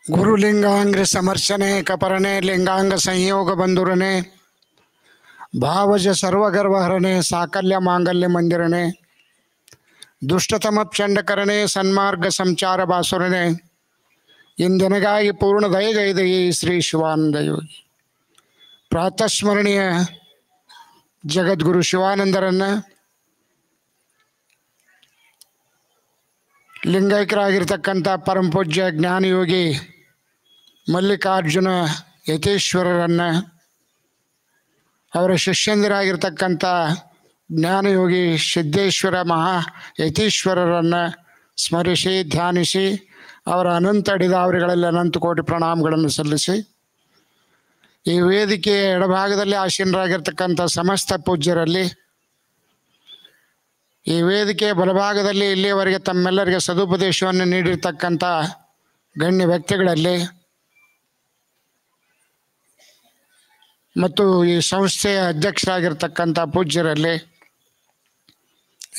ಗುರುಲಿಂಗಾಂಗ್ರಿ ಸಮರ್ಚನೆ ಕಪರನೆ ಲಿಂಗಾಂಗ ಸಂಯೋಗ ಬಂಧುರನೆ ಭಾವಜ ಸರ್ವಗರ್ವಹರನೆ ಸಾಕಲ್ಯ ಮಾಂಗಲ್ಯ ಮಂದಿರನೆ ದುಷ್ಟತಮಪ್ಚಂಡಕರಣೆ ಸನ್ಮಾರ್ಗ ಸಂಚಾರ ಬಾಸುರನೆ ಇಂದೆನಗಾಗಿ ಪೂರ್ಣ ದಯಗೈದ ಈ ಶ್ರೀ ಶಿವಾನಂದ ಯೋಗಿ ಪ್ರಾತಸ್ಮರಣೀಯ ಜಗದ್ಗುರು ಶಿವಾನಂದರನ್ನ ಲಿಂಗೈಕ್ಯರಾಗಿರ್ತಕ್ಕಂಥ ಪರಮಪೂಜ್ಯ ಜ್ಞಾನಯೋಗಿ ಮಲ್ಲಿಕಾರ್ಜುನ ಯತೀಶ್ವರರನ್ನು, ಅವರ ಶಿಷ್ಯಂದಿರಾಗಿರ್ತಕ್ಕಂಥ ಜ್ಞಾನಯೋಗಿ ಸಿದ್ದೇಶ್ವರ ಮಹಾ ಯತೀಶ್ವರರನ್ನು ಸ್ಮರಿಸಿ ಧ್ಯಾನಿಸಿ ಅವರ ಅನಂತ ಅಡಿದಾವರಿಗಳಲ್ಲಿ ಅನಂತ ಕೋಟಿ ಪ್ರಣಾಮಗಳನ್ನು ಸಲ್ಲಿಸಿ, ಈ ವೇದಿಕೆಯ ಎಡಭಾಗದಲ್ಲಿ ಆಸೀನರಾಗಿರ್ತಕ್ಕಂಥ ಸಮಸ್ತ ಪೂಜ್ಯರಲ್ಲಿ, ಈ ವೇದಿಕೆಯ ಬಲಭಾಗದಲ್ಲಿ ಇಲ್ಲಿಯವರೆಗೆ ತಮ್ಮೆಲ್ಲರಿಗೆ ಸದುಪದೇಶವನ್ನು ನೀಡಿರ್ತಕ್ಕಂಥ ಗಣ್ಯ ವ್ಯಕ್ತಿಗಳಲ್ಲಿ ಮತ್ತು ಈ ಸಂಸ್ಥೆಯ ಅಧ್ಯಕ್ಷರಾಗಿರ್ತಕ್ಕಂಥ ಪೂಜ್ಯರಲ್ಲಿ,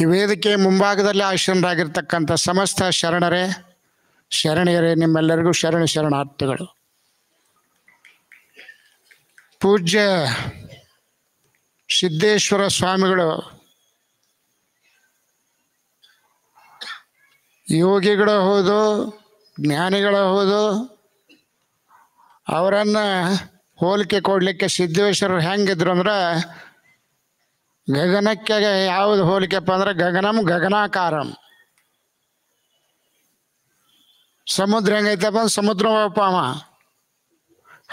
ಈ ವೇದಿಕೆಯ ಮುಂಭಾಗದಲ್ಲಿ ಆಸೀನರಾಗಿರ್ತಕ್ಕಂಥ ಸಮಸ್ತ ಶರಣರೇ ಶರಣೆಯರೇ, ನಿಮ್ಮೆಲ್ಲರಿಗೂ ಶರಣಾರ್ಥಿಗಳು. ಪೂಜ್ಯ ಸಿದ್ದೇಶ್ವರ ಸ್ವಾಮಿಗಳು ಯೋಗಿಗಳು ಹೌದು, ಜ್ಞಾನಿಗಳು ಹೌದು. ಅವರನ್ನು ಹೋಲಿಕೆ ಕೊಡಲಿಕ್ಕೆ ಸಿದ್ದೇಶ್ವರರು ಹೆಂಗಿದ್ರು ಅಂದ್ರೆ, ಗಗನಕ್ಕೆ ಯಾವುದು ಹೋಲಿಕೆಪ್ಪ ಅಂದ್ರೆ ಗಗನಂ ಗಗನಾಕಾರಂ. ಸಮುದ್ರ ಹೆಂಗೈತಪ್ಪ ಸಮುದ್ರ ಉಪಮ.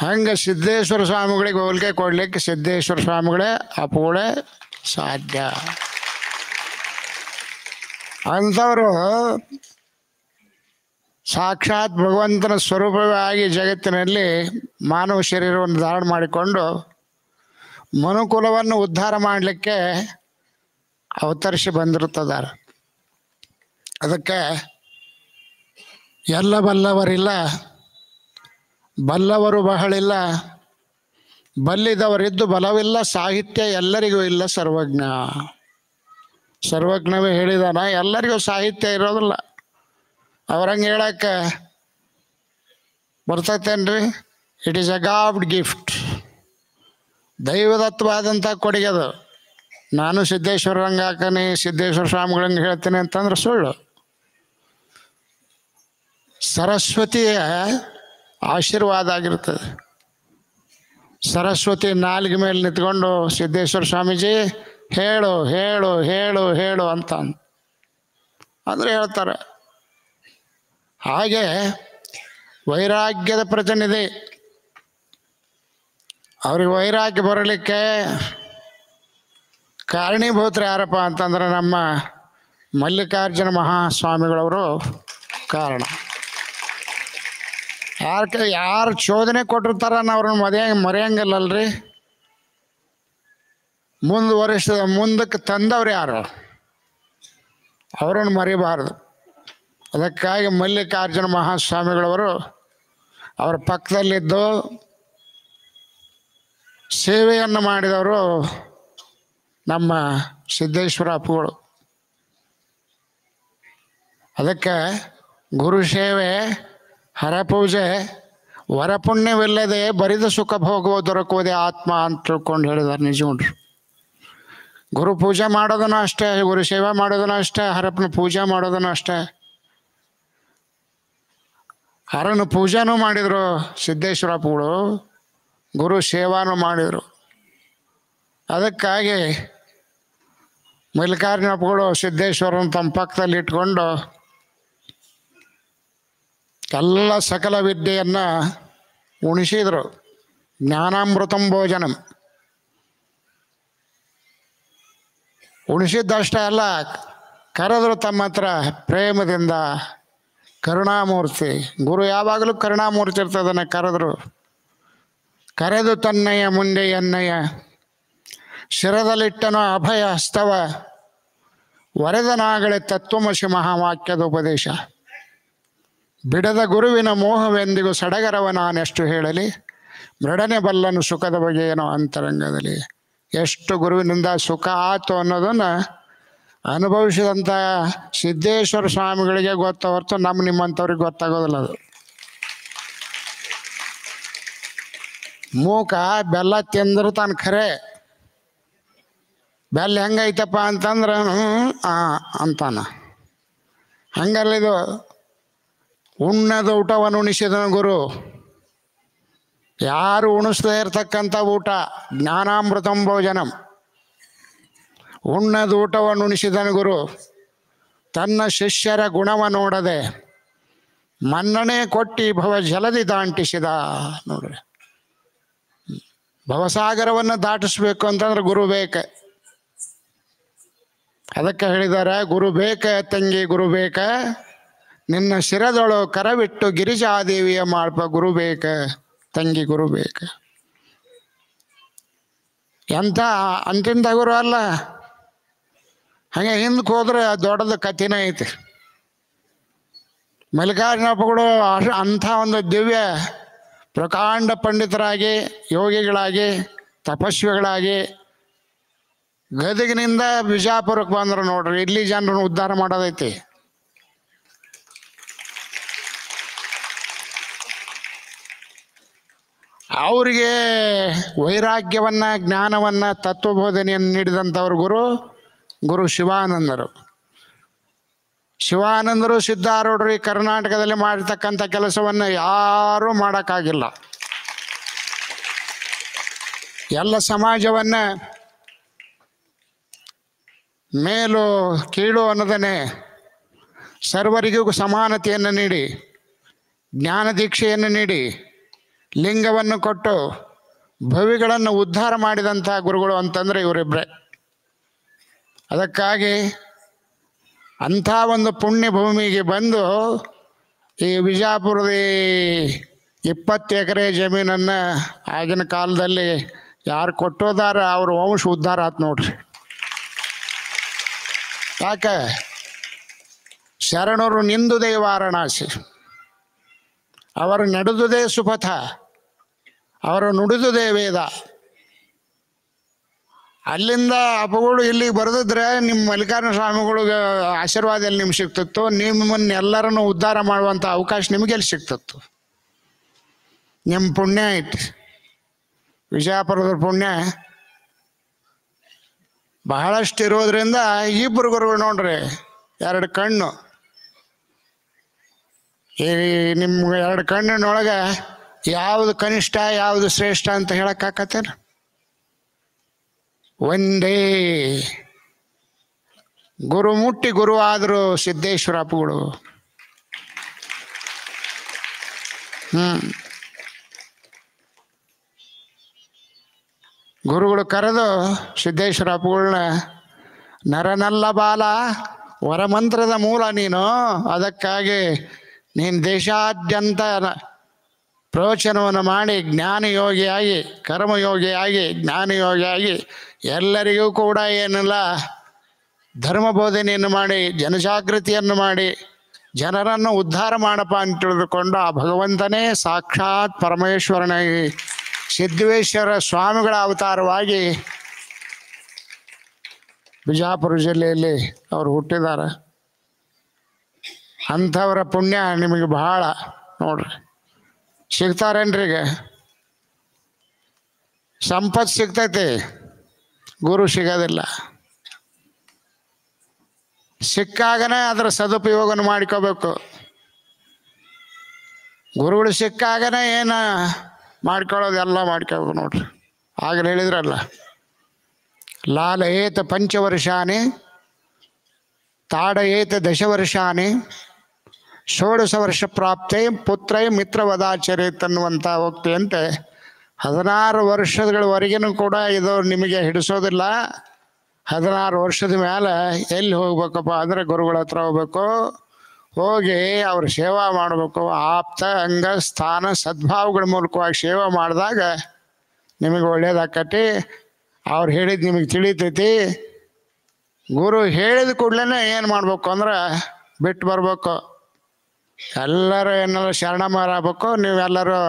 ಹಂಗೆ ಸಿದ್ದೇಶ್ವರ ಸ್ವಾಮಿಗಳಿಗೆ ಹೋಲಿಕೆ ಕೊಡಲಿಕ್ಕೆ ಸಿದ್ದೇಶ್ವರ ಸ್ವಾಮಿಗಳೇ ಅಪೂಳೆ ಸಾಧ್ಯ. ಅಂಥವರು ಸಾಕ್ಷಾತ್ ಭಗವಂತನ ಸ್ವರೂಪವಾಗಿ ಜಗತ್ತಿನಲ್ಲಿ ಮಾನವ ಶರೀರವನ್ನು ಧಾರಣ ಮಾಡಿಕೊಂಡು ಮನುಕುಲವನ್ನು ಉದ್ಧಾರ ಮಾಡಲಿಕ್ಕೆ ಅವತರಿಸಿ ಬಂದಿರುತ್ತಿದ್ದಾರೆ. ಅದಕ್ಕೆ ಎಲ್ಲ ಬಲ್ಲವರಿಲ್ಲ, ಬಲ್ಲವರು ಬಹಳಿಲ್ಲ, ಬಲ್ಲಿದವರಿದ್ದು ಬಲವಿಲ್ಲ, ಸಾಹಿತ್ಯ ಎಲ್ಲರಿಗೂ ಇಲ್ಲ, ಸರ್ವಜ್ಞವೇ ಹೇಳಿದಾನ. ಎಲ್ಲರಿಗೂ ಸಾಹಿತ್ಯ ಇರೋದಿಲ್ಲ. ಅವ್ರಂಗೆ ಹೇಳಕ್ಕೆ ಬರ್ತೈತೇನ್ರಿ? It is a god gift, ದೈವದತ್ತವಾದಂಥ ಕೊಡುಗೆ ಅದು. ನಾನು ಸಿದ್ದೇಶ್ವರಂಗೆ ಹಾಕನಿ, ಸಿದ್ದೇಶ್ವರ ಸ್ವಾಮಿಗಳಂಗೆ ಹೇಳ್ತೀನಿ ಅಂತಂದ್ರೆ ಸುಳ್ಳು. ಸರಸ್ವತಿಯ ಆಶೀರ್ವಾದ ಆಗಿರ್ತದೆ. ಸರಸ್ವತಿ ನಾಲ್ಗೆ ಮೇಲೆ ನಿಂತ್ಕೊಂಡು ಸಿದ್ದೇಶ್ವರ ಸ್ವಾಮೀಜಿ ಹೇಳು ಹೇಳು ಹೇಳು ಹೇಳು ಅಂತ ಅಂದರೆ ಹೇಳ್ತಾರೆ. ಹಾಗೆ ವೈರಾಗ್ಯದ ಪ್ರತಿನಿಧಿ. ಅವ್ರಿಗೆ ವೈರಾಗ್ಯ ಬರಲಿಕ್ಕೆ ಕಾರಣೀಭೂತರು ಯಾರಪ್ಪ ಅಂತಂದ್ರೆ ನಮ್ಮ ಮಲ್ಲಿಕಾರ್ಜುನ ಮಹಾಸ್ವಾಮಿಗಳವರು ಕಾರಣ. ಯಾರು ಚೋದನೆ ಕೊಟ್ಟಿರ್ತಾರ ಅವ್ರನ್ನ ಮರೆಯಂಗಿಲ್ಲಲ್ರಿ. ಮುಂದಕ್ಕೆ ತಂದವ್ರು ಯಾರು, ಅವರನ್ನು ಮರಿಬಾರ್ದು. ಅದಕ್ಕಾಗಿ ಮಲ್ಲಿಕಾರ್ಜುನ ಮಹಾಸ್ವಾಮಿಗಳವರು ಅವರ ಪಕ್ಕದಲ್ಲಿದ್ದು ಸೇವೆಯನ್ನು ಮಾಡಿದವರು ನಮ್ಮ ಸಿದ್ದೇಶ್ವರ ಅಪ್ಪುಗಳು. ಅದಕ್ಕೆ ಗುರು ಸೇವೆ, ಹರಪೂಜೆ, ವರಪುಣ್ಯವಿಲ್ಲದೆ ಬರಿದ ಸುಖ ಭೋಗವ ದೊರಕುವುದೇ ಆತ್ಮ ಅಂತ ತಿಳ್ಕೊಂಡು ಹೇಳಿದ್ದಾರೆ ನಿಜವಂಡ್ರು. ಗುರು ಪೂಜೆ ಮಾಡೋದನ್ನು ಅಷ್ಟೇ, ಗುರು ಸೇವೆ ಮಾಡೋದನ್ನು ಅಷ್ಟೇ, ಹರಪ್ಪನ ಪೂಜೆ ಮಾಡೋದನ್ನು ಅಷ್ಟೇ. ಹರನ ಪೂಜಾನೂ ಮಾಡಿದರು ಸಿದ್ದೇಶ್ವರಪ್ಪಗಳು, ಗುರು ಸೇವಾನೂ ಮಾಡಿದರು. ಅದಕ್ಕಾಗಿ ಮಲ್ಲಿಕಾರ್ಜುನಪ್ಪಗಳು ಸಿದ್ದೇಶ್ವರನ ತಮ್ಮ ಪಕ್ಕದಲ್ಲಿ ಇಟ್ಕೊಂಡು ಎಲ್ಲ ಸಕಲ ವಿದ್ಯೆಯನ್ನು ಉಣಿಸಿದರು. ಜ್ಞಾನಾಮೃತಂ ಭೋಜನಂ ಉಣಿಸಿದ್ದಷ್ಟೇ ಅಲ್ಲ, ಕರೆದ್ರು ತಮ್ಮ ಹತ್ರ ಪ್ರೇಮದಿಂದ. ಕರುಣಾಮೂರ್ತಿ ಗುರು ಯಾವಾಗಲೂ ಕರುಣಾಮೂರ್ತಿ ಇರ್ತದನ್ನ ಕರೆದು ತನ್ನಯ್ಯ ಮುಂದೆ ಎನ್ನಯ್ಯ ಶಿರದಲ್ಲಿಟ್ಟನೋ ಅಭಯ ಹಸ್ತವ ವರೆದನಾಗಳೆ ತತ್ವಮಸಿ ಮಹಾವಾಕ್ಯದ ಉಪದೇಶ. ಬಿಡದ ಗುರುವಿನ ಮೋಹವೆಂದಿಗೂ ಸಡಗರವ ನಾನೆಷ್ಟು ಹೇಳಲಿ, ಮೃಡನೆ ಬಲ್ಲನು ಸುಖದ ಬಗೆಯೇನೋ ಅಂತರಂಗದಲ್ಲಿ. ಎಷ್ಟು ಗುರುವಿನಿಂದ ಸುಖ ಆಯ್ತು ಅನ್ನೋದನ್ನು ಅನುಭವಿಸಿದಂಥ ಸಿದ್ದೇಶ್ವರ ಸ್ವಾಮಿಗಳಿಗೆ ಗೊತ್ತ ಹೊರತು ನಿಮ್ಮಂಥವ್ರಿಗೆ ಗೊತ್ತಾಗೋದಿಲ್ಲ ಅದು. ಮೂಕ ಬೆಲ್ಲ ತಿಂದ್ರೆ ತಾನು ಖರೆ, ಬೆಲ್ಲ ಹೆಂಗೈತಪ್ಪ ಅಂತಂದ್ರೆ ಅಂತಾನ. ಹಂಗಲ್ಲ ಇದು. ಉಣ್ಣದ ಊಟವನ್ನು ಉಣಿಸಿದನು ಗುರು. ಯಾರು ಉಣಿಸದೇ ಇರತಕ್ಕಂಥ ಊಟ, ಜ್ಞಾನಾಮೃತಂ ಭೋಜನಂ. ಉಣ್ಣದ ಊಟವನ್ನು ಉಣಿಸಿದನು ಗುರು. ತನ್ನ ಶಿಷ್ಯರ ಗುಣವ ನೋಡದೆ ಮನ್ನಣೆ ಕೊಟ್ಟು ಭವ ಜಲದಿ ದಾಂಟಿಸಿದ. ನೋಡ್ರಿ, ಭವಸಾಗರವನ್ನು ದಾಟಿಸ್ಬೇಕು ಅಂತಂದ್ರೆ ಗುರು ಬೇಕ. ಅದಕ್ಕೆ ಹೇಳಿದ್ದಾರೆ, ಗುರು ಬೇಕ ತಂಗಿ ಗುರು ಬೇಕ, ನಿನ್ನ ಶಿರದೊಳು ಕರವಿಟ್ಟು ಗಿರಿಜಾದೇವಿಯ ಮಾಡ್ಪ ಗುರು ಬೇಕ ತಂಗಿ ಗುರು ಬೇಕ. ಎಂಥ ಅಂತಿಂತ ಗುರು ಅಲ್ಲ. ಹಾಗೆ ಹಿಂದಕ್ಕೆ ಹೋದ್ರೆ ದೊಡ್ಡದು ಕಥೆನೇ ಐತಿ. ಮಲ್ಲಿಕಾರ್ಜುನಪ್ಪಗಳು ಅಂಥ ಒಂದು ದಿವ್ಯ ಪ್ರಕಾಂಡ ಪಂಡಿತರಾಗಿ, ಯೋಗಿಗಳಾಗಿ, ತಪಸ್ವಿಗಳಾಗಿ ಗದಗಿನಿಂದ ಬಿಜಾಪುರಕ್ಕೆ ಬಂದರು. ನೋಡ್ರಿ, ಇಲ್ಲಿ ಜನರನ್ನು ಉದ್ಧಾರ ಮಾಡೋದೈತಿ. ಅವರಿಗೆ ವೈರಾಗ್ಯವನ್ನ, ಜ್ಞಾನವನ್ನ, ತತ್ವಬೋಧನೆಯನ್ನು ನೀಡಿದಂಥವ್ರು ಗುರು ಶಿವಾನಂದರು. ಶಿವಾನಂದರು ಸಿದ್ಧಾರೂಢರು ಈ ಕರ್ನಾಟಕದಲ್ಲಿ ಮಾಡಿರ್ತಕ್ಕಂಥ ಕೆಲಸವನ್ನು ಯಾರೂ ಮಾಡೋಕ್ಕಾಗಿಲ್ಲ. ಎಲ್ಲ ಸಮಾಜವನ್ನ ಮೇಲು ಕೀಳು ಅನ್ನೋದನ್ನೇ ಸರ್ವರಿಗೂ ಸಮಾನತೆಯನ್ನು ನೀಡಿ, ಜ್ಞಾನ ದೀಕ್ಷೆಯನ್ನು ನೀಡಿ, ಲಿಂಗವನ್ನು ಕೊಟ್ಟು ಭವಿಗಳನ್ನು ಉದ್ಧಾರ ಮಾಡಿದಂಥ ಗುರುಗಳು ಅಂತಂದರೆ ಇವರಿಬ್ಬರೇ. ಅದಕ್ಕಾಗಿ ಅಂಥ ಒಂದು ಪುಣ್ಯ ಭೂಮಿಗೆ ಬಂದು ಈ ವಿಜಾಪುರದ 20 ಎಕರೆ ಜಮೀನನ್ನು ಆಗಿನ ಕಾಲದಲ್ಲಿ ಯಾರು ಕೊಟ್ಟೋದಾರ ಅವ್ರ ವಂಶ ಉದ್ಧಾರ ಆಯ್ತು ನೋಡ್ರಿ. ಯಾಕೆ? ಶರಣರು ನಿಂದುದೇ ವಾರಣಾಸಿ, ಅವರು ನಡೆದುದೇ ಸುಪಥ, ಅವರು ನುಡಿದುದೇ ವೇದ. ಅಲ್ಲಿಂದ ಅಪಗಳು ಇಲ್ಲಿಗೆ ಬರೆದಿದ್ರೆ ನಿಮ್ಮ ಮಲ್ಲಿಕಾರ್ಜುನ ಸ್ವಾಮಿಗಳಿಗೆ ಆಶೀರ್ವಾದ ಎಲ್ಲಿ ನಿಮ್ಗೆ ಸಿಗ್ತಿತ್ತು? ನಿಮ್ಮನ್ನೆಲ್ಲರನ್ನು ಉದ್ಧಾರ ಮಾಡುವಂಥ ಅವಕಾಶ ನಿಮಗೆಲ್ಲಿ ಸಿಗ್ತಿತ್ತು? ನಿಮ್ಮ ಪುಣ್ಯ ಐತಿ, ವಿಜಯಪುರದ ಪುಣ್ಯ ಬಹಳಷ್ಟು ಇರೋದ್ರಿಂದ ಇಬ್ಬರು ಗುರುಗಳು ನೋಡ್ರಿ, 2 ಕಣ್ಣು. ಈ ನಿಮ್ಗೆ 2 ಕಣ್ಣಿನೊಳಗೆ ಯಾವುದು ಕನಿಷ್ಠ ಯಾವುದು ಶ್ರೇಷ್ಠ ಅಂತ ಹೇಳಕ್ಕಾಕತ್ತೇನ? ಒಂದೇ ಗುರು ಮುಟ್ಟಿ ಗುರು ಆದರು ಸಿದ್ದೇಶ್ವರಪ್ಪಗಳು. ಗುರುಗಳು ಕರೆದು ಸಿದ್ದೇಶ್ವರಪ್ಪಗಳನ್ನ, ನರನಲ್ಲ ಬಾಲ, ವರಮಂತ್ರದ ಮೂಲ ನೀನು, ಅದಕ್ಕಾಗಿ ನೀನು ದೇಶಾದ್ಯಂತ ಪ್ರವಚನವನ್ನು ಮಾಡಿ ಜ್ಞಾನಯೋಗಿಯಾಗಿ, ಕರ್ಮಯೋಗಿಯಾಗಿ, ಜ್ಞಾನಯೋಗಿಯಾಗಿ ಎಲ್ಲರಿಗೂ ಕೂಡ ಏನಿಲ್ಲ ಧರ್ಮ ಬೋಧನೆಯನ್ನು ಮಾಡಿ, ಜನಜಾಗೃತಿಯನ್ನು ಮಾಡಿ, ಜನರನ್ನು ಉದ್ಧಾರ ಮಾಡಪ್ಪ ಅಂತ ತಿಳಿದುಕೊಂಡು ಆ ಭಗವಂತನೇ ಸಾಕ್ಷಾತ್ ಪರಮೇಶ್ವರನಾಗಿ ಸಿದ್ದೇಶ್ವರ ಸ್ವಾಮಿಗಳ ಅವತಾರವಾಗಿ ಬಿಜಾಪುರ ಜಿಲ್ಲೆಯಲ್ಲಿ ಅವರು ಹುಟ್ಟಿದ್ದಾರೆ. ಅಂಥವರ ಪುಣ್ಯ ನಿಮಗೆ ಬಹಳ ನೋಡ್ರಿ. ಸಿಗ್ತಾರೇನ್ರಿ? ಈಗ ಸಂಪತ್ತು ಸಿಗ್ತೈತಿ, ಗುರು ಸಿಗೋದಿಲ್ಲ. ಸಿಕ್ಕಾಗನೇ ಅದರ ಸದುಪಯೋಗನ ಮಾಡ್ಕೋಬೇಕು. ಗುರುಗಳು ಸಿಕ್ಕಾಗನೇ ಏನು ಮಾಡ್ಕೊಳ್ಳೋದೆಲ್ಲ ಮಾಡ್ಕೋಬೇಕು ನೋಡ್ರಿ. ಆಗಲೇ ಹೇಳಿದ್ರಲ್ಲ, ಲಾಲ ಏತ 5 ವರ್ಷಾನಿ, ತಾಡ ಏತ 10 ವರ್ಷಾನಿ, 16 ವರ್ಷ ಪ್ರಾಪ್ತೈ ಪುತ್ರೈ ಮಿತ್ರವದಾಚರೇತ್ ಅನ್ನುವಂಥ ಹೋಗ್ತಿಯಂತೆ 16 ವರ್ಷಗಳವರೆಗೂ ಕೂಡ ಇದು ನಿಮಗೆ ಹಿಡಿಸೋದಿಲ್ಲ. 16 ವರ್ಷದ ಮೇಲೆ ಎಲ್ಲಿ ಹೋಗ್ಬೇಕಪ್ಪ ಅಂದರೆ ಗುರುಗಳ ಹತ್ರ ಹೋಗ್ಬೇಕು. ಹೋಗಿ ಅವ್ರ ಸೇವಾ ಮಾಡಬೇಕು. ಆಪ್ತ ಅಂಗ ಸ್ಥಾನ ಸದ್ಭಾವಗಳ ಮೂಲಕವಾಗಿ ಸೇವೆ ಮಾಡಿದಾಗ ನಿಮಗೆ ಒಳ್ಳೇದಾಕತಿ. ಅವ್ರು ಹೇಳಿದ್ದು ನಿಮಗೆ ತಿಳಿತೈತಿ. ಗುರು ಹೇಳಿದ ಕೂಡಲೇ ಏನು ಮಾಡ್ಬೇಕು ಅಂದ್ರೆ ಬಿಟ್ಟು ಬರ್ಬೇಕು. ಎಲ್ಲರೂ ಏನೆಲ್ಲ ಶರಣಮರಾಗಬೇಕು, ನೀವೆಲ್ಲರೂ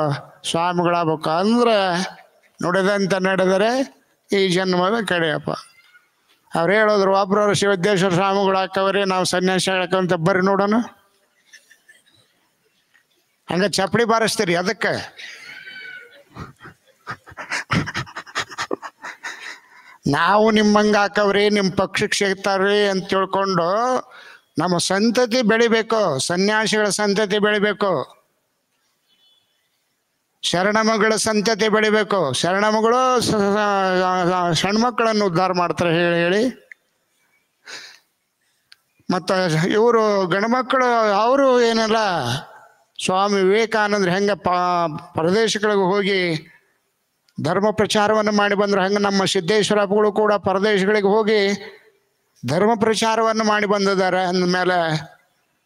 ಸ್ವಾಮಿಗಳಾಗಬೇಕು. ಅಂದ್ರೆ ನುಡಿದಂತೆ ನಡೆದರೆ ಈ ಜನ್ಮವೇ ಕಡೆಯಪ್ಪ. ಅವ್ರು ಹೇಳಿದ್ರು, ಒಬ್ಬರವ್ರು ಶಿವದ್ದೇಶ್ವರ ಸ್ವಾಮಿಗಳು ಹಾಕವ್ರಿ, ನಾವು ಸನ್ಯಾಸಿ ಹಾಕಂತ ಬರ್ರಿ ನೋಡೋಣ. ಹಂಗೆ ಚಪ್ಪಡಿ ಬಾರಿಸ್ತೀರಿ. ಅದಕ್ಕೆ ನಾವು ನಿಮ್ಮಂಗೆ ಹಾಕವ್ರಿ, ನಿಮ್ಮ ಪಕ್ಷಕ್ಕೆ ಸಿಗ್ತಾರ್ರಿ ಅಂತ ತಿಳ್ಕೊಂಡು ನಮ್ಮ ಸಂತತಿ ಬೆಳಿಬೇಕು, ಸನ್ಯಾಸಿಗಳ ಸಂತತಿ ಬೆಳಿಬೇಕು, ಶರಣಮಗಳ ಸಂತತಿ ಬೆಳಿಬೇಕು. ಶರಣಮಗಳು ಸಣ್ಣ ಮಕ್ಕಳನ್ನು ಉದ್ಧಾರ ಮಾಡ್ತಾರೆ ಹೇಳಿ ಹೇಳಿ. ಮತ್ತು ಇವರು ಗಂಡ್ಮಕ್ಕಳು ಅವರು ಏನಲ್ಲ, ಸ್ವಾಮಿ ವಿವೇಕಾನಂದರು ಹೆಂಗೆ ಪ್ರದೇಶಗಳಿಗೆ ಹೋಗಿ ಧರ್ಮ ಪ್ರಚಾರವನ್ನು ಮಾಡಿ ಬಂದರು, ಹಂಗೆ ನಮ್ಮ ಸಿದ್ದೇಶ್ವರಪ್ಪಗಳು ಕೂಡ ಪ್ರದೇಶಗಳಿಗೆ ಹೋಗಿ ಧರ್ಮ ಪ್ರಚಾರವನ್ನು ಮಾಡಿ ಬಂದಿದ್ದಾರೆ. ಅಂದಮೇಲೆ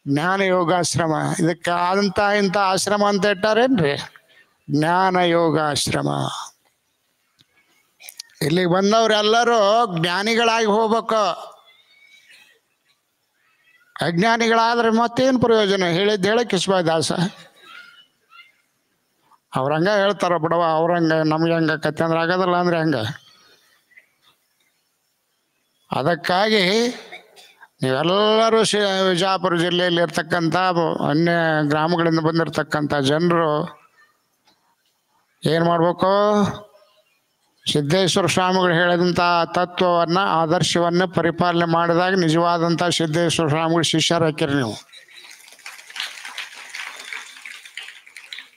ಜ್ಞಾನ ಯೋಗಾಶ್ರಮ ಇದಕ್ಕೆ ಆದಂಥ ಇಂಥ ಆಶ್ರಮ ಅಂತ ಇಟ್ಟಾರೇನ್ರಿ, ಜ್ಞಾನ ಯೋಗಾಶ್ರಮ. ಇಲ್ಲಿಗೆ ಬಂದವರೆಲ್ಲರೂ ಜ್ಞಾನಿಗಳಾಗಿ ಹೋಗ್ಬೇಕು. ಅಜ್ಞಾನಿಗಳಾದ್ರೆ ಮತ್ತೇನು ಪ್ರಯೋಜನ ಹೇಳಿದ್ದು ಹೇಳಿ ಕಿಸ್ಬಾದಾಸ ಅವ್ರಂಗ ಹೇಳ್ತಾರ ಬಿಡವ, ಅವ್ರಂಗ ನಮ್ಗೆ ಹೆಂಗಕತ್ತೆ ಅಂದ್ರೆ ಆಗೋದಿಲ್ಲ ಅಂದ್ರೆ ಹೆಂಗ. ಅದಕ್ಕಾಗಿ ನೀವೆಲ್ಲರೂ ವಿಜಯಪುರ ಜಿಲ್ಲೆಯಲ್ಲಿ ಇರ್ತಕ್ಕಂಥ ಅನ್ಯ ಗ್ರಾಮಗಳಿಂದ ಬಂದಿರತಕ್ಕಂಥ ಜನರು ಏನು ಮಾಡ್ಬೇಕು, ಸಿದ್ದೇಶ್ವರ ಸ್ವಾಮಿಗಳು ಹೇಳಿದಂಥ ತತ್ವವನ್ನು ಆದರ್ಶವನ್ನು ಪರಿಪಾಲನೆ ಮಾಡಿದಾಗ ನಿಜವಾದಂಥ ಸಿದ್ದೇಶ್ವರ ಸ್ವಾಮಿಗಳು ಶಿಷ್ಯರು ಹಾಕಿರಿ ನೀವು.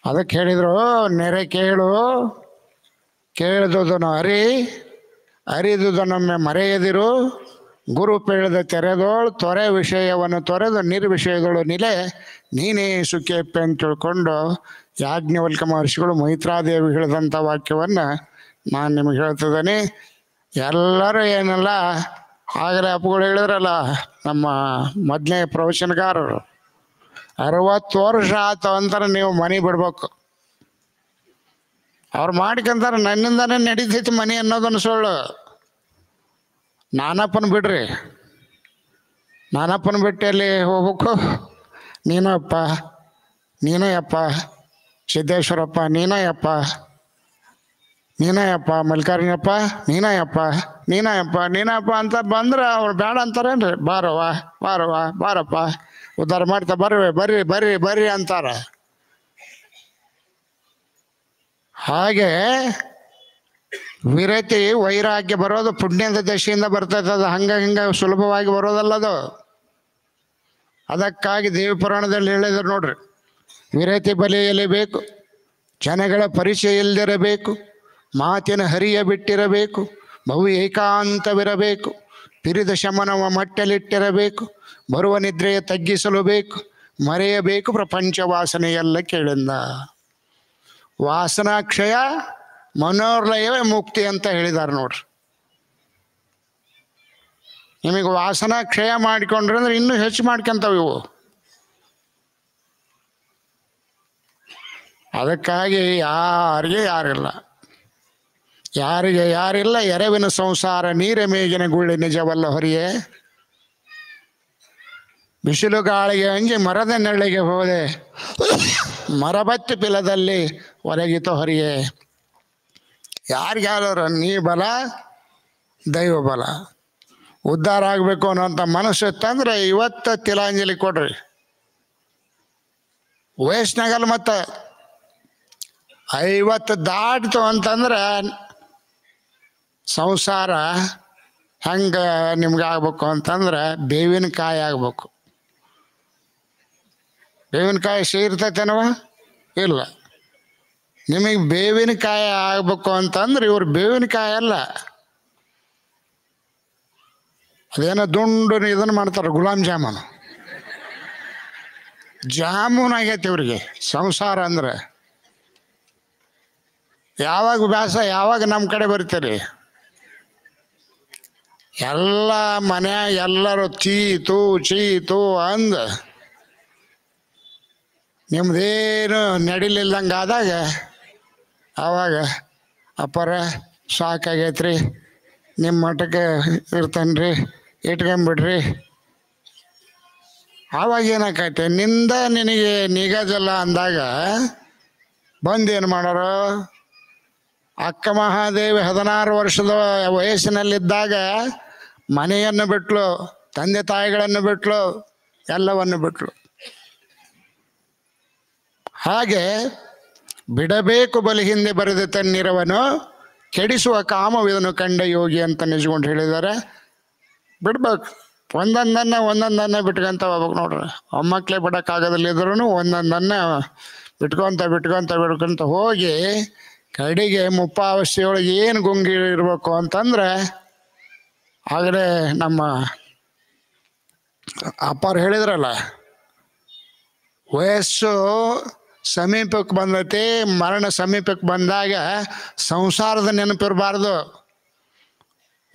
ಅದಕ್ಕೆ ಹೇಳಿದರು, ನೆರೆ ಕೇಳು ಕೇಳಿದುದನ್ನು ಅರಿದುದನ್ನೊಮ್ಮೆ ಮರೆಯದಿರು, ಗುರು ಪೇಳಿದ ತೆರೆದೋಳು ತೊರೆ ವಿಷಯವನ್ನು ತೊರೆದು ನಿರ್ವಿಷಯದಳು ನಿಲೆ ನೀನೇ ಸುಖಿಯಪ್ಪೆ ಅಂತ ತಿಳ್ಕೊಂಡು ಯಾಜ್ಞವಲ್ಕ ಮಹರ್ಷಿಗಳು ಮೈತ್ರಾದೇವಿ ಹೇಳಿದಂಥ ವಾಕ್ಯವನ್ನು ನಾನು ನಿಮಗೆ ಹೇಳ್ತಿದ್ದೇನೆ. ಎಲ್ಲರೂ ಏನಲ್ಲ ಆಗಲೇ ಅಪ್ಪಗಳು ಹೇಳಿದ್ರಲ್ಲ ನಮ್ಮ ಮೊದಲನೇ ಪ್ರವಚನಕಾರರು, 60 ವರ್ಷ ಆಯ್ತು ಅಂತಾರೆ ನೀವು ಮನೆ ಬಿಡ್ಬೇಕು. ಅವ್ರು ಮಾಡ್ಕೊಂತಾರೆ ನನ್ನಿಂದಾನೇ ನಡೀತೈತಿ ಮನೆ ಅನ್ನೋದನ್ನು ಸುಳ್ಳು. ನಾನಪ್ಪನ ಬಿಡ್ರಿ, ನಾನಪ್ಪನ ಬಿಟ್ಟು ಅಲ್ಲಿ ಹೋಗ್ಬೇಕು. ನೀನು ಅಪ್ಪ, ನೀನೇ ಅಪ್ಪ ಸಿದ್ದೇಶ್ವರಪ್ಪ, ನೀನಯ್ಯಪ್ಪ, ನೀನಯ್ಯಪ್ಪ ಮಲ್ಲಿಕಾರ್ಜುನಪ್ಪ, ನೀನಯ್ಯಪ್ಪ, ನೀನಯ್ಯಪ್ಪ, ನೀನಪ್ಪ ಅಂತ ಬಂದ್ರೆ ಅವ್ರು ಬೇಡ ಅಂತಾರೇನ್ರಿ. ಬಾರವ್ವ ಬಾರವ್ವ ಬಾರಪ್ಪ ಉದ್ಧಾರ ಮಾಡ್ತಾ ಬರ್ರಿ ಬರ್ರಿ ಬರ್ರಿ ಬರ್ರಿ ಅಂತಾರೆ. ಹಾಗೆ ವಿರತಿ ವೈರಾಗ್ಯ ಬರೋದು ಪುಣ್ಯದ ದಶೆಯಿಂದ ಬರ್ತೈತೆ. ಅದು ಹಿಂಗೆ ಸುಲಭವಾಗಿ ಬರೋದಲ್ಲದು. ಅದಕ್ಕಾಗಿ ದೇವಿ ಪುರಾಣದಲ್ಲಿ ಹೇಳಿದ್ರು ನೋಡ್ರಿ, ವಿರತಿ ಬಲಿಯಲೇಬೇಕು, ಜನಗಳ ಪರಿಚಯ ಇಲ್ಲದಿರಬೇಕು, ಮಾತಿನ ಹರಿಯ ಬಿಟ್ಟಿರಬೇಕು, ಬಹು ಏಕಾಂತವಿರಬೇಕು, ಪಿರಿದ ಶಮನವ ಮಟ್ಟಲಿಟ್ಟಿರಬೇಕು, ಬರುವ ನಿದ್ರೆಯ ತಗ್ಗಿಸಲು ಬೇಕು, ಮರೆಯಬೇಕು ಪ್ರಪಂಚ ವಾಸನೆಯೆಲ್ಲ ಕೇಳಿಂದ. ವಾಸನಾಕ್ಷಯ ಮನೋರ್ಲಯವೇ ಮುಕ್ತಿ ಅಂತ ಹೇಳಿದ್ದಾರೆ ನೋಡ್ರಿ. ನಿಮಗೆ ವಾಸನಾ ಕ್ಷಯ ಮಾಡಿಕೊಂಡ್ರೆ ಅಂದ್ರೆ ಇನ್ನೂ ಹೆಚ್ಚು ಮಾಡ್ಕೊಂತಾವ ಇವು. ಅದಕ್ಕಾಗಿ ಯಾರಿಗೆ ಯಾರಿಲ್ಲ, ಯಾರಿಗೆ ಯಾರಿಲ್ಲ ಎರವಿನ ಸಂಸಾರ ನೀರ ಮೇಗಿನ ಗುಳ್ಳಿ ನಿಜವಲ್ಲ ಹೊರಿಯೇ, ಬಿಸಿಲು ಗಾಳಿಗೆ ಅಂಜಿ ಮರದ ನೆರಳಿಗೆ ಹೋದೆ, ಮರಬತ್ತಿ ಪಿಲದಲ್ಲಿ ಒರಗಿತು ಹೊರಿಯೇ. ಯಾರಿಗಾರ ನೀ ಬಲ ದೈವ ಬಲ, ಉದ್ಧಾರ ಆಗಬೇಕು ಅನ್ನೋಂಥ ಮನಸ್ಸು ಇತ್ತಂದ್ರೆ ಇವತ್ತು ತಿಲಾಂಜಲಿ ಕೊಡ್ರಿ. ವಯಸ್ಸಿನಾಗಲ್ಲ ಮತ್ತು 50 ದಾಟ್ತು ಅಂತಂದ್ರೆ ಸಂಸಾರ ಹೆಂಗೆ ನಿಮ್ಗೆ ಆಗ್ಬೇಕು ಅಂತಂದ್ರೆ ಬೇವಿನಕಾಯಿ ಆಗ್ಬೇಕು. ಬೇವಿನಕಾಯಿ ಸೇರ್ತೈತೇನವ? ಇಲ್ಲ. ನಿಮಗೆ ಬೇವಿನಕಾಯಿ ಆಗ್ಬೇಕು ಅಂತಂದ್ರೆ ಇವ್ರು ಬೇವಿನಕಾಯಿ ಅಲ್ಲ, ಅದೇನೋ ದುಂಡು ಇದನ್ನು ಮಾಡ್ತಾರೆ, ಗುಲಾಬ್ ಜಾಮೂನ್ ಆಗೈತಿ ಇವ್ರಿಗೆ ಸಂಸಾರ ಅಂದ್ರೆ. ಯಾವಾಗ ಬ್ಯಾಸ, ಯಾವಾಗ ನಮ್ಮ ಕಡೆ ಬರ್ತೀರಿ? ಎಲ್ಲ ಮನ್ಯಾಗ ಎಲ್ಲರೂ ಚೀತು ಚೀತು ಅಂದ ನಿಮ್ದೇನು ನಡಿಲಿಲ್ದಂಗೆ ಆದಾಗ ಆವಾಗ ಅಪ್ಪರ ಸಾಕಾಗೈತ್ರಿ, ನಿಮ್ಮ ಮಠಕ್ಕೆ ಇರ್ತಾನ್ರಿ, ಇಟ್ಕೊಂಬಿಡ್ರಿ. ಆವಾಗ ಏನಾಕೈತೆ, ನಿಂದ ನಿನಗೆ ನಿಗದಿಲ್ಲ ಅಂದಾಗ ಬಂದೇನು ಮಾಡೋರು? ಅಕ್ಕ ಮಹಾದೇವಿ 16 ವರ್ಷದ ವಯಸ್ಸಿನಲ್ಲಿದ್ದಾಗ ಮನೆಯನ್ನು ಬಿಟ್ಲು, ತಂದೆ ತಾಯಿಗಳನ್ನು ಬಿಟ್ಲು, ಎಲ್ಲವನ್ನು ಬಿಟ್ಲು. ಹಾಗೆ ಬಿಡಬೇಕು ಬಲಿ ಹಿಂದೆ ಬರೆದು ತನ್ನಿರವನು, ಕೆಡಿಸುವ ಕಾಮವಿದನು ಕಂಡ ಯೋಗಿ ಅಂತ ನಿಜಗೊಂಡು ಹೇಳಿದ್ದಾರೆ. ಬಿಡ್ಬೇಕು, ಒಂದೊಂದನ್ನ ಬಿಟ್ಕೊಂತ ಹೋಗ್ಬೇಕು ನೋಡ್ರಿ. ಮೊಮ್ಮಕ್ಳೇ ಬಿಡೋಕ್ಕಾಗೋದಿಲ್ಲಿದ್ರು ಒಂದೊಂದನ್ನ ಬಿಟ್ಕೊಂತ ಹೋಗಿ ಕಡೆಗೆ ಮುಪ್ಪಾವಸ್ಥೆಯೊಳಗೆ ಏನು ಗುಂಗಿ ಇರಬೇಕು ಅಂತಂದ್ರೆ, ಆಗಲೇ ನಮ್ಮ ಅಪ್ಪರು ಹೇಳಿದ್ರಲ್ಲ, ವಯಸ್ಸು ಸಮೀಪಕ್ಕೆ ಬಂದೈತಿ, ಮರಣ ಸಮೀಪಕ್ಕೆ ಬಂದಾಗ ಸಂಸಾರದ ನೆನಪಿರಬಾರ್ದು.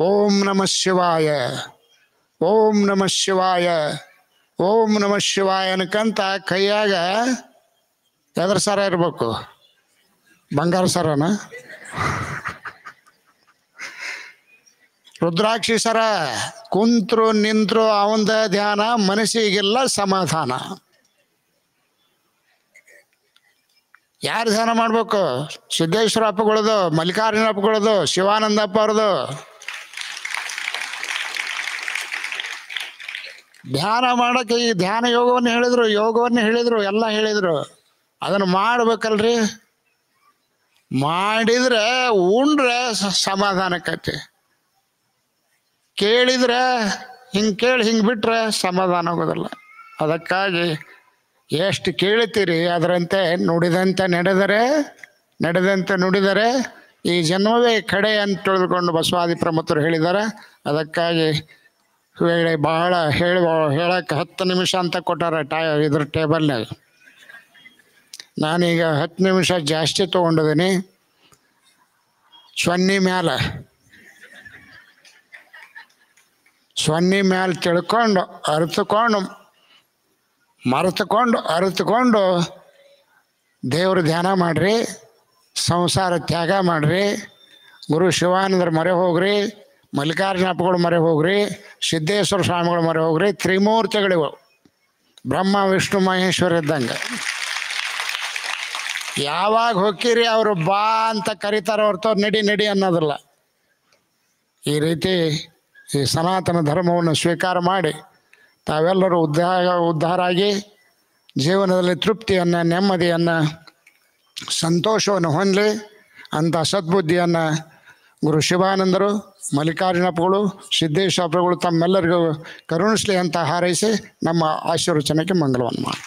ಓಂ ನಮಃ ಶಿವಾಯ, ಓಂ ನಮಃ ಶಿವಾಯ, ಓಂ ನಮಃ ಶಿವಾಯ ಅನ್ಕಂತ ಕೈಯಾಗ ಎದ್ರ ಸರ ಇರ್ಬೇಕು? ಬಂಗಾರ ಸರನ? ರುದ್ರಾಕ್ಷಿ ಸರ. ಕುಂತ್ರು ನಿಂತರು ಅವಂದ ಧ್ಯಾನ, ಮನಸ್ಸಿಗೆಲ್ಲ ಸಮಾಧಾನ. ಯಾರು ಧ್ಯಾನ ಮಾಡ್ಬೇಕು? ಸಿದ್ದೇಶ್ವರ ಅಪ್ಪಗಳದು, ಮಲ್ಲಿಕಾರ್ಜುನ ಅಪ್ಪಗಳದು, ಶಿವಾನಂದಪ್ಪ ಅವ್ರದು. ಧ್ಯಾನ ಮಾಡೋಕ್ಕೆ ಈ ಧ್ಯಾನ ಯೋಗವನ್ನು ಹೇಳಿದ್ರು, ಎಲ್ಲ ಹೇಳಿದ್ರು. ಅದನ್ನು ಮಾಡ್ಬೇಕಲ್ರಿ. ಮಾಡಿದ್ರೆ ಉಂಡ್ರೆ ಸಮಾಧಾನಕ್ಕೈತಿ. ಕೇಳಿದ್ರೆ ಹಿಂಗೆ ಕೇಳಿ ಹಿಂಗೆ ಬಿಟ್ರೆ ಸಮಾಧಾನ ಆಗೋದಿಲ್ಲ. ಅದಕ್ಕಾಗಿ ಎಷ್ಟು ಕೇಳ್ತೀರಿ ಅದರಂತೆ ನುಡಿದಂತೆ ನುಡಿದರೆ ಈ ಜನ್ಮವೇ ಕಡೆ ಅಂತ ತಿಳಿದುಕೊಂಡು ಬಸವಾದಿ ಪ್ರಮುಖರು ಹೇಳಿದ್ದಾರೆ. ಅದಕ್ಕಾಗಿ ವೇಳೆ ಭಾಳ ಹೇಳಕ್ಕೆ 10 ನಿಮಿಷ ಅಂತ ಕೊಟ್ಟಾರ ಇದ್ರ ಟೇಬಲ್ನಾಗ. ನಾನೀಗ 10 ನಿಮಿಷ ಜಾಸ್ತಿ ತೊಗೊಂಡಿದ್ದೀನಿ. ಸೊನ್ನೆ ಮ್ಯಾಲೆ ತಿಳ್ಕೊಂಡು ಅರಿತುಕೊಂಡು ದೇವ್ರ ಧ್ಯಾನ ಮಾಡಿರಿ, ಸಂಸಾರ ತ್ಯಾಗ ಮಾಡಿರಿ, ಗುರು ಶಿವಾನಂದರ ಮೊರೆ ಹೋಗ್ರಿ, ಮಲ್ಲಿಕಾರ್ಜುನ ಅಪ್ಪಗಳು ಮೊರೆ ಹೋಗ್ರಿ, ಸಿದ್ದೇಶ್ವರ ಸ್ವಾಮಿಗಳು ಮೊರೆ ಹೋಗ್ರಿ. ತ್ರಿಮೂರ್ತಿಗಳಿವು, ಬ್ರಹ್ಮ ವಿಷ್ಣು ಮಹೇಶ್ವರ ಇದ್ದಂಗೆ. ಯಾವಾಗ ಹೊಕ್ಕಿರಿ ಅವರು ಬಾ ಅಂತ ಕರೀತಾರೆ ಹೊರತು ನಡಿ ಅನ್ನೋದಿಲ್ಲ. ಈ ರೀತಿ ಈ ಸನಾತನ ಧರ್ಮವನ್ನು ಸ್ವೀಕಾರ ಮಾಡಿ ತಾವೆಲ್ಲರೂ ಉದ್ಧಾರ ಆಗಿ ಜೀವನದಲ್ಲಿ ತೃಪ್ತಿಯನ್ನು, ನೆಮ್ಮದಿಯನ್ನು, ಸಂತೋಷವನ್ನು ಹೊಂದಲಿ ಅಂತ ಸದ್ಬುದ್ಧಿಯನ್ನು ಗುರು ಶಿವಾನಂದರು, ಮಲ್ಲಿಕಾರ್ಜುನಪ್ಪಗಳು, ಸಿದ್ದೇಶ್ವರಗಳು ತಮ್ಮೆಲ್ಲರಿಗೂ ಕರುಣಿಸಲಿ ಅಂತ ಹಾರೈಸಿ ನಮ್ಮ ಆಶೀರ್ವಚನಕ್ಕೆ ಮಂಗಲವನ್ನು ಮಾಡಿ.